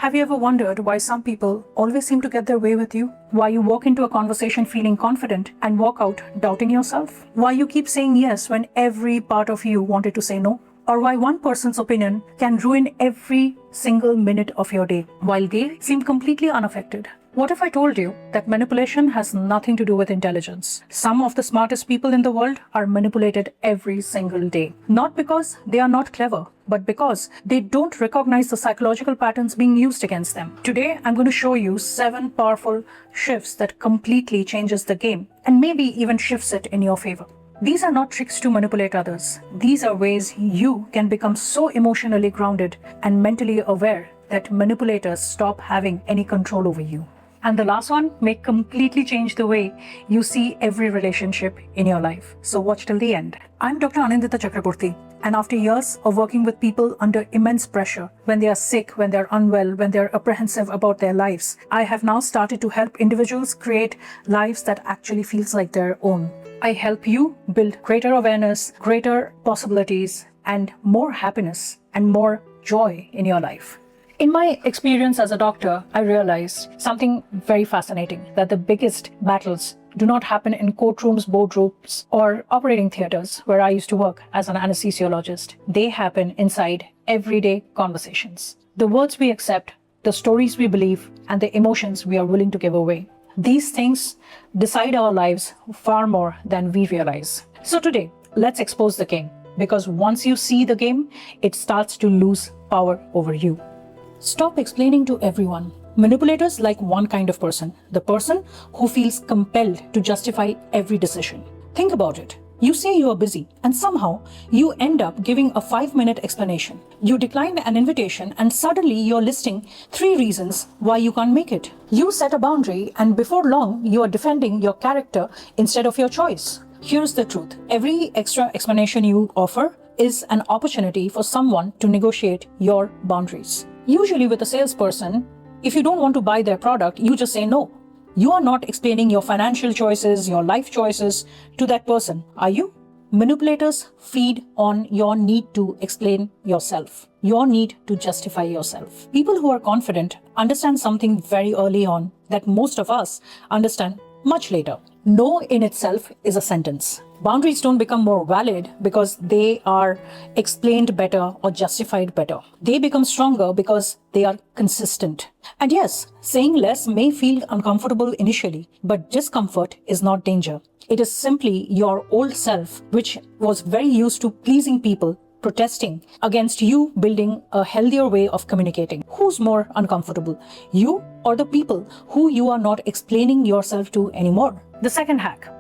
Have you ever wondered why some people always seem to get their way with you? Why you walk into a conversation feeling confident and walk out doubting yourself? Why you keep saying yes when every part of you wanted to say no? Or why one person's opinion can ruin every single minute of your day, while they seem completely unaffected? What if I told you that manipulation has nothing to do with intelligence? Some of the smartest people in the world are manipulated every single day. Not because they are not clever, but because they don't recognize the psychological patterns being used against them. Today, I'm going to show you 7 powerful shifts that completely changes the game and maybe even shifts it in your favor. These are not tricks to manipulate others. These are ways you can become so emotionally grounded and mentally aware that manipulators stop having any control over you. And the last one may completely change the way you see every relationship in your life. So watch till the end. I'm Dr. Anindita Chakraborty, and after years of working with people under immense pressure, when they are sick, when they're unwell, when they're apprehensive about their lives, I have now started to help individuals create lives that actually feels like their own. I help you build greater awareness, greater possibilities, and more happiness and more joy in your life. In my experience as a doctor, I realized something very fascinating, that the biggest battles do not happen in courtrooms, boardrooms, or operating theaters where I used to work as an anesthesiologist. They happen inside everyday conversations. The words we accept, the stories we believe, and the emotions we are willing to give away. These things decide our lives far more than we realize. So today, let's expose the game, because once you see the game, it starts to lose power over you. Stop explaining to everyone. Manipulators like one kind of person, the person who feels compelled to justify every decision. Think about it. You say you are busy and somehow you end up giving a 5-minute explanation. You decline an invitation and suddenly you're listing 3 reasons why you can't make it. You set a boundary and before long you are defending your character instead of your choice. Here's the truth. Every extra explanation you offer is an opportunity for someone to negotiate your boundaries. Usually with a salesperson, if you don't want to buy their product, you just say no. You are not explaining your financial choices, your life choices to that person, are you? Manipulators feed on your need to explain yourself, your need to justify yourself. People who are confident understand something very early on that most of us understand much later. No in itself is a sentence. Boundaries don't become more valid because they are explained better or justified better. They become stronger because they are consistent. And yes, saying less may feel uncomfortable initially, but discomfort is not danger. It is simply your old self, which was very used to pleasing people, protesting against you building a healthier way of communicating. Who's more uncomfortable, you or the people who you are not explaining yourself to anymore? The second hack.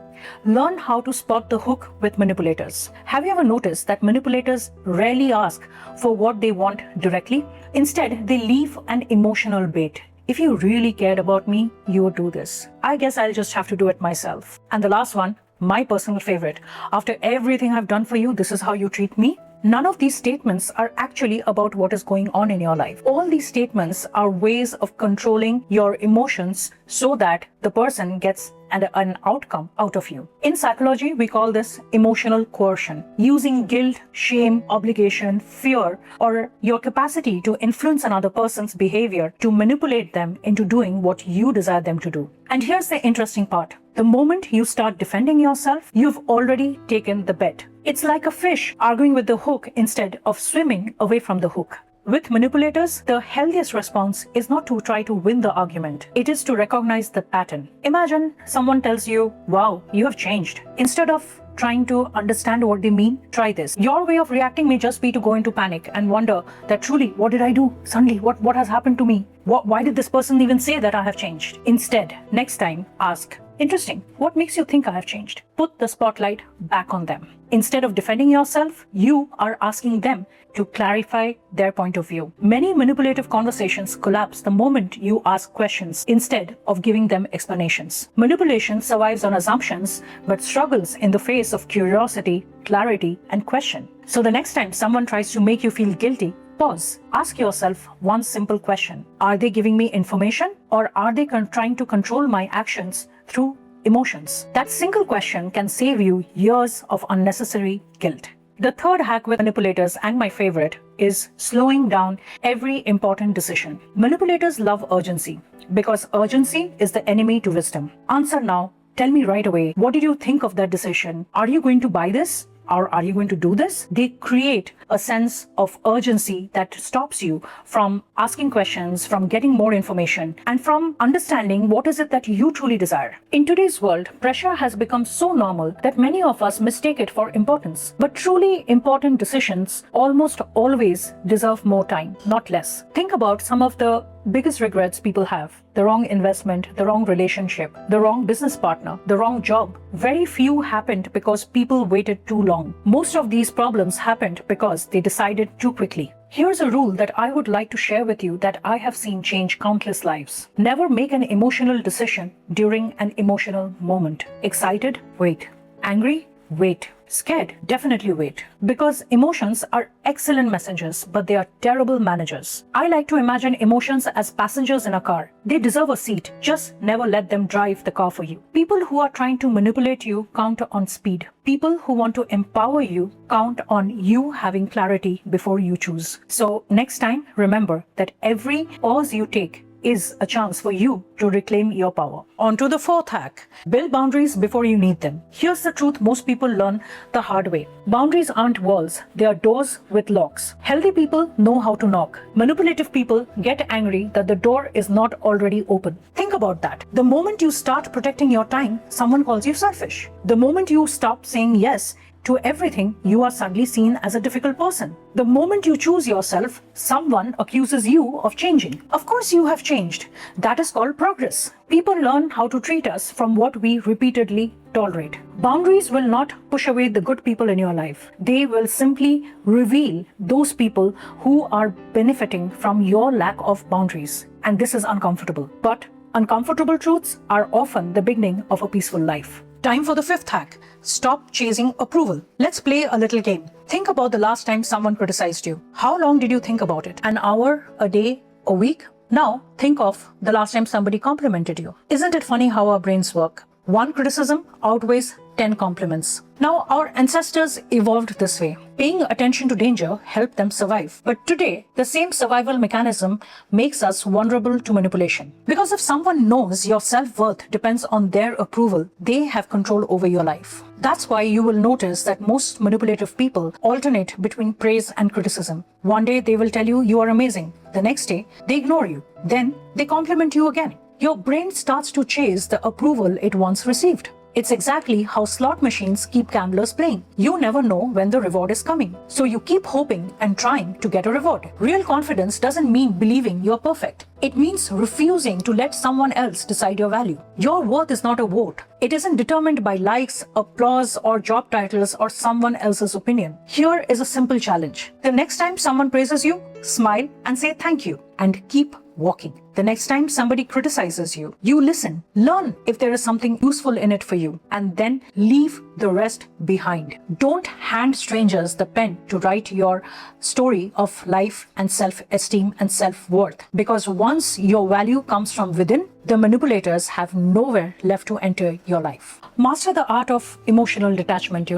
Learn how to spot the hook with manipulators. Have you ever noticed that manipulators rarely ask for what they want directly? Instead, they leave an emotional bait. If you really cared about me, you would do this. I guess I'll just have to do it myself. And the last one, my personal favorite. After everything I've done for you, this is how you treat me? None of these statements are actually about what is going on in your life. All these statements are ways of controlling your emotions so that the person gets an outcome out of you. In psychology, we call this emotional coercion. Using guilt, shame, obligation, fear, or your capacity to influence another person's behavior to manipulate them into doing what you desire them to do. And here's the interesting part. The moment you start defending yourself, you've already taken the bet. It's like a fish arguing with the hook instead of swimming away from the hook. With manipulators, the healthiest response is not to try to win the argument. It is to recognize the pattern. Imagine someone tells you, wow, you have changed. Instead of trying to understand what they mean, try this. Your way of reacting may just be to go into panic and wonder that truly, what did I do? Suddenly, what has happened to me? Why did this person even say that I have changed? Instead, next time, ask, interesting, what makes you think I have changed? Put the spotlight back on them. Instead of defending yourself, you are asking them to clarify their point of view. Many manipulative conversations collapse the moment you ask questions instead of giving them explanations. Manipulation survives on assumptions but struggles in the face of curiosity, clarity, and question. So the next time someone tries to make you feel guilty, pause. Ask yourself one simple question. Are they giving me information or are they trying to control my actions through emotions? That single question can save you years of unnecessary guilt. The third hack with manipulators, and my favorite, is slowing down every important decision. Manipulators love urgency because urgency is the enemy to wisdom. Answer now. Tell me right away. What did you think of that decision? Are you going to buy this? Or are you going to do this? They create a sense of urgency that stops you from asking questions, from getting more information, and from understanding what is it that you truly desire. In today's world, pressure has become so normal that many of us mistake it for importance. But truly important decisions almost always deserve more time, not less. Think about some of the biggest regrets people have. The wrong investment, the wrong relationship, the wrong business partner, the wrong job. Very few happened because people waited too long. Most of these problems happened because they decided too quickly. Here's a rule that I would like to share with you that I have seen change countless lives. Never make an emotional decision during an emotional moment. Excited? Wait. Angry? Wait. Scared? Definitely wait. Because emotions are excellent messengers, but they are terrible managers. I like to imagine emotions as passengers in a car. They deserve a seat. Just never let them drive the car for you. People who are trying to manipulate you count on speed. People who want to empower you count on you having clarity before you choose. So next time, remember that every pause you take is a chance for you to reclaim your power. On to the fourth hack. Build boundaries before you need them. Here's the truth most people learn the hard way. Boundaries aren't walls, they are doors with locks. Healthy people know how to knock. Manipulative people get angry that the door is not already open. Think about that. The moment you start protecting your time, someone calls you selfish. The moment you stop saying yes to everything, you are suddenly seen as a difficult person. The moment you choose yourself, someone accuses you of changing. Of course you have changed. That is called progress. People learn how to treat us from what we repeatedly tolerate. Boundaries will not push away the good people in your life. They will simply reveal those people who are benefiting from your lack of boundaries. And this is uncomfortable. But uncomfortable truths are often the beginning of a peaceful life. Time for the fifth hack. Stop chasing approval. Let's play a little game. Think about the last time someone criticized you. How long did you think about it? An hour, a day, a week? Now, think of the last time somebody complimented you. Isn't it funny how our brains work? One criticism outweighs 10 compliments. Now, our ancestors evolved this way. Paying attention to danger helped them survive. But today, the same survival mechanism makes us vulnerable to manipulation. Because if someone knows your self-worth depends on their approval, they have control over your life. That's why you will notice that most manipulative people alternate between praise and criticism. One day they will tell you you are amazing. The next day, they ignore you. Then they compliment you again. Your brain starts to chase the approval it once received. It's exactly how slot machines keep gamblers playing. You never know when the reward is coming. So you keep hoping and trying to get a reward. Real confidence doesn't mean believing you're perfect. It means refusing to let someone else decide your value. Your worth is not a vote. It isn't determined by likes, applause, or job titles or someone else's opinion. Here is a simple challenge. The next time someone praises you, smile and say thank you and keep walking. The next time somebody criticizes you, you listen, learn if there is something useful in it for you, and then leave the rest behind. Don't hand strangers the pen to write your story of life and self-esteem and self-worth. Because once your value comes from within, the manipulators have nowhere left to enter your life. Master the art of emotional detachment,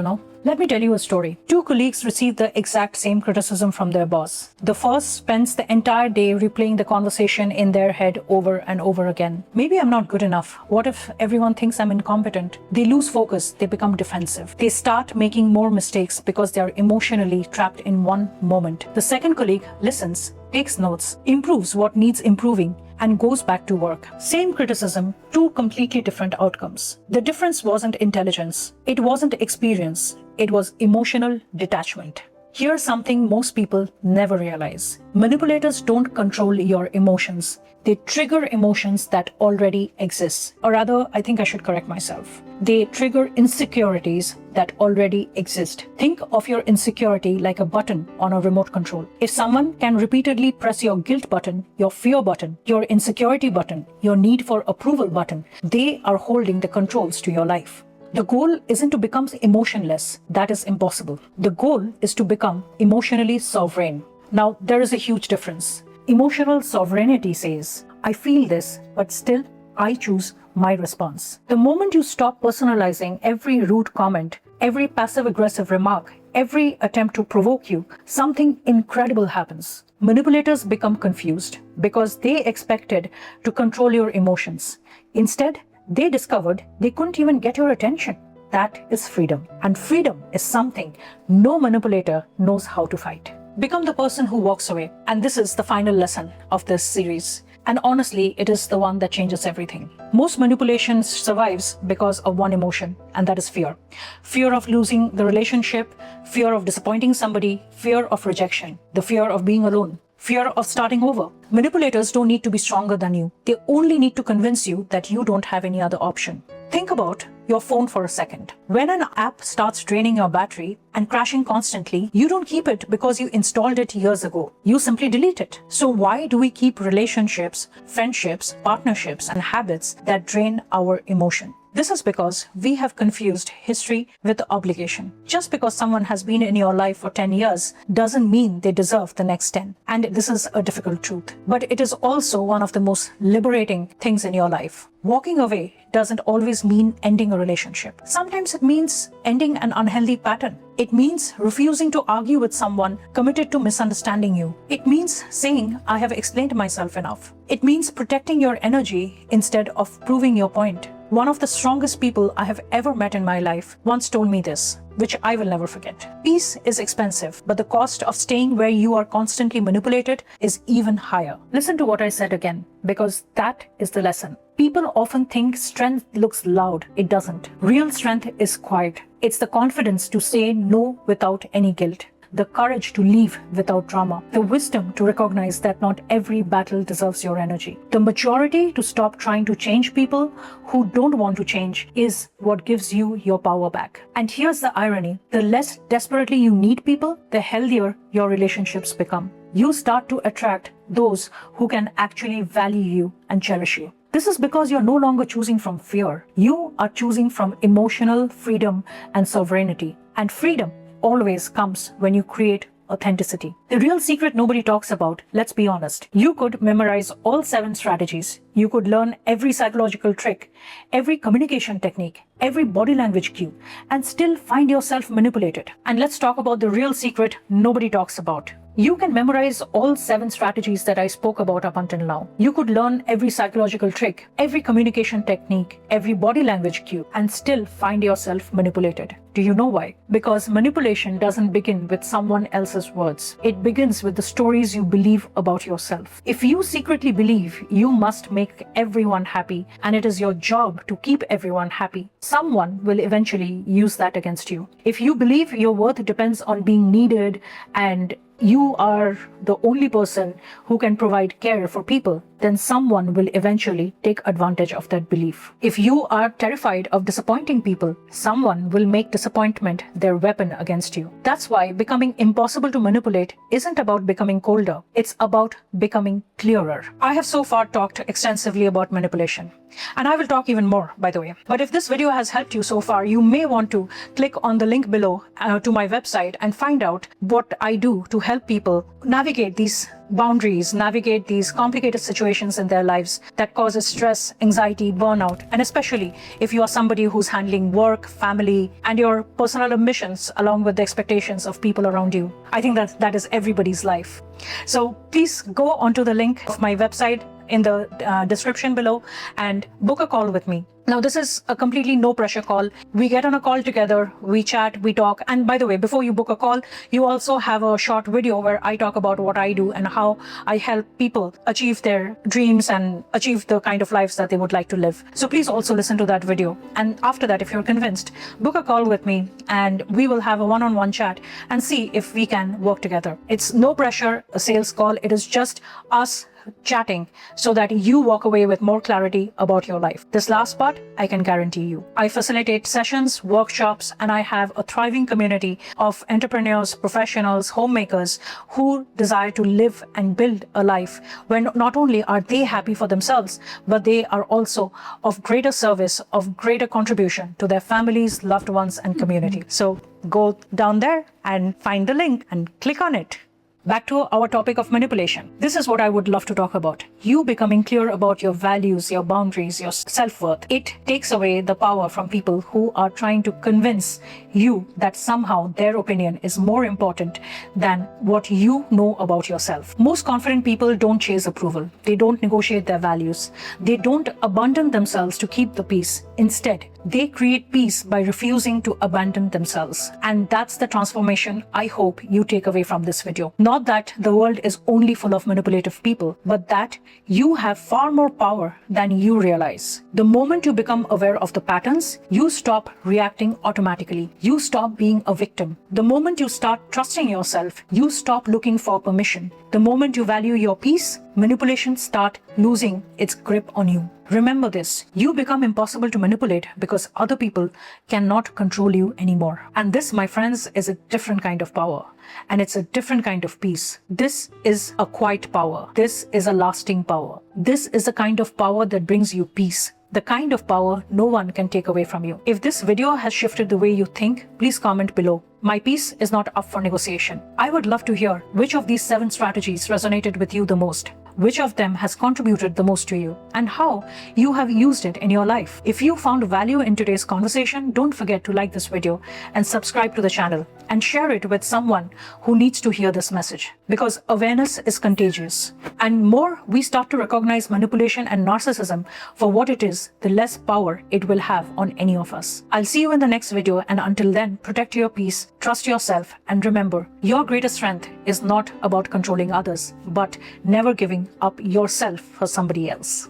Let me tell you a story. Two colleagues received the exact same criticism from their boss. The first spends the entire day replaying the conversation in their head over and over again. Maybe I'm not good enough. What if everyone thinks I'm incompetent? They lose focus. They become defensive. They start making more mistakes because they are emotionally trapped in one moment. The second colleague listens, takes notes, improves what needs improving, and goes back to work. Same criticism, two completely different outcomes. The difference wasn't intelligence. It wasn't experience. It was emotional detachment. Here's something most people never realize. Manipulators don't control your emotions. They trigger emotions that already exist. Or rather, I think I should correct myself. They trigger insecurities that already exist. Think of your insecurity like a button on a remote control. If someone can repeatedly press your guilt button, your fear button, your insecurity button, your need for approval button, they are holding the controls to your life. The goal isn't to become emotionless. That is impossible. The goal is to become emotionally sovereign. Now, there is a huge difference. Emotional sovereignty says, I feel this, but still I choose my response. The moment you stop personalizing every rude comment, every passive-aggressive remark, every attempt to provoke you, something incredible happens. Manipulators become confused because they expected to control your emotions. Instead, they discovered they couldn't even get your attention. That is freedom. And freedom is something no manipulator knows how to fight. Become the person who walks away. And this is the final lesson of this series. And honestly, it is the one that changes everything. Most manipulation survives because of one emotion, and that is fear. Fear of losing the relationship, fear of disappointing somebody, fear of rejection, the fear of being alone, fear of starting over. Manipulators don't need to be stronger than you. They only need to convince you that you don't have any other option. Think about your phone for a second. When an app starts draining your battery and crashing constantly, you don't keep it because you installed it years ago. You simply delete it. So why do we keep relationships, friendships, partnerships, and habits that drain our emotion? This is because we have confused history with obligation. Just because someone has been in your life for 10 years doesn't mean they deserve the next 10. And this is a difficult truth. But it is also one of the most liberating things in your life. Walking away doesn't always mean ending a relationship. Sometimes it means ending an unhealthy pattern. It means refusing to argue with someone committed to misunderstanding you. It means saying, I have explained myself enough. It means protecting your energy instead of proving your point. One of the strongest people I have ever met in my life once told me this, which I will never forget. Peace is expensive, but the cost of staying where you are constantly manipulated is even higher. Listen to what I said again, because that is the lesson. People often think strength looks loud. It doesn't. Real strength is quiet. It's the confidence to say no without any guilt. The courage to leave without drama, the wisdom to recognize that not every battle deserves your energy, the maturity to stop trying to change people who don't want to change is what gives you your power back. And here's the irony, the less desperately you need people, the healthier your relationships become. You start to attract those who can actually value you and cherish you. This is because you're no longer choosing from fear. You are choosing from emotional freedom and sovereignty. And freedom always comes when you create authenticity. The real secret nobody talks about, let's be honest. You could memorize all 7 strategies. You could learn every psychological trick, every communication technique, every body language cue, and still find yourself manipulated. And let's talk about the real secret nobody talks about. You can memorize all 7 strategies that I spoke about up until now. You could learn every psychological trick, every communication technique, every body language cue, and still find yourself manipulated. Do you know why? Because manipulation doesn't begin with someone else's words. It begins with the stories you believe about yourself. If you secretly believe you must make everyone happy and it is your job to keep everyone happy, someone will eventually use that against you. If you believe your worth depends on being needed and you are the only person who can provide care for people, then someone will eventually take advantage of that belief. If you are terrified of disappointing people, someone will make disappointment their weapon against you. That's why becoming impossible to manipulate isn't about becoming colder. It's about becoming clearer. I have so far talked extensively about manipulation. And I will talk even more, by the way. But if this video has helped you so far, you may want to click on the link below to my website and find out what I do to help people navigate these boundaries, navigate these complicated situations in their lives that causes stress, anxiety, burnout, and especially if you are somebody who's handling work, family, and your personal ambitions along with the expectations of people around you. I think that is everybody's life. So please go onto the link of my website in the description below and book a call with me. Now, this is a completely no pressure call. We get on a call together, we chat, we talk. And by the way, before you book a call, you also have a short video where I talk about what I do and how I help people achieve their dreams and achieve the kind of lives that they would like to live. So please also listen to that video. And after that, if you're convinced, book a call with me and we will have a one-on-one chat and see if we can work together. It's no pressure, a sales call. It is just us chatting so that you walk away with more clarity about your life. This last part, I can guarantee you. I facilitate sessions, workshops, and I have a thriving community of entrepreneurs, professionals, homemakers who desire to live and build a life when not only are they happy for themselves, but they are also of greater service, of greater contribution to their families, loved ones, and community. So go down there and find the link and click on it. Back to our topic of manipulation. This is what I would love to talk about. You becoming clear about your values, your boundaries, your self-worth. It takes away the power from people who are trying to convince you that somehow their opinion is more important than what you know about yourself. Most confident people don't chase approval. They don't negotiate their values. They don't abandon themselves to keep the peace. Instead, they create peace by refusing to abandon themselves. And that's the transformation I hope you take away from this video. Not that the world is only full of manipulative people, but that you have far more power than you realize. The moment you become aware of the patterns, you stop reacting automatically. You stop being a victim. The moment you start trusting yourself, you stop looking for permission. The moment you value your peace, manipulation starts losing its grip on you. Remember this, you become impossible to manipulate because other people cannot control you anymore. And this, my friends, is a different kind of power. And it's a different kind of peace. This is a quiet power. This is a lasting power. This is a kind of power that brings you peace. The kind of power no one can take away from you. If this video has shifted the way you think, please comment below. My peace is not up for negotiation. I would love to hear which of these 7 strategies resonated with you the most. Which of them has contributed the most to you and how you have used it in your life. If you found value in today's conversation, don't forget to like this video and subscribe to the channel and share it with someone who needs to hear this message, because awareness is contagious. And more we start to recognize manipulation and narcissism for what it is, the less power it will have on any of us. I'll see you in the next video, and until then, protect your peace, trust yourself, and remember, your greatest strength is not about controlling others, but never giving up yourself for somebody else.